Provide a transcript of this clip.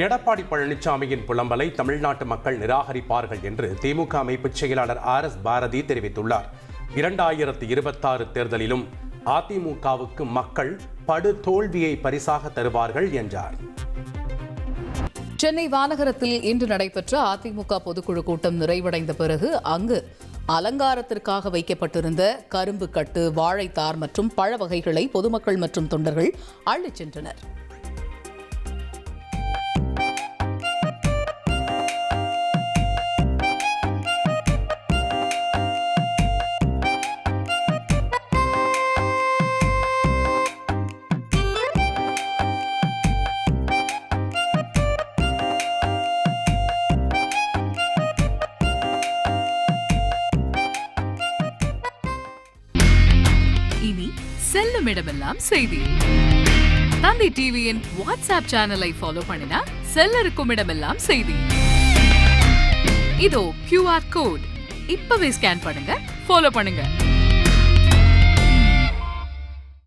எடப்பாடி பழனிசாமியின் புலம்பலை தமிழ்நாட்டு மக்கள் நிராகரிப்பார்கள் என்று திமுக அமைப்பு செயலாளர் RS பாரதி தெரிவித்துள்ளார். 2026 தேர்தலிலும் அதிமுகவுக்கு மக்கள் படு தோல்வியை பரிசாக தருவார்கள் என்றார். சென்னை வானகரத்தில் இன்று நடைபெற்ற அதிமுக பொதுக்குழு கூட்டம் நிறைவடைந்த பிறகு அங்கு அலங்காரத்திற்காக வைக்கப்பட்டிருந்த கரும்பு கட்டு, வாழைத்தார் மற்றும் பழ வகைகளை பொதுமக்கள் மற்றும் தொண்டர்கள் அள்ளிச் சென்றனர். இனி செல்லும் இடமெல்லாம் செய்தி. தந்தி டிவியின் வாட்ஸ்அப் சேனலை ஃபாலோ பண்ணினா செல்ல இருக்கும் இடமெல்லாம் செய்தி. இதோ QR கோட் இப்பவே ஸ்கேன் பண்ணுங்க, ஃபாலோ பண்ணுங்க.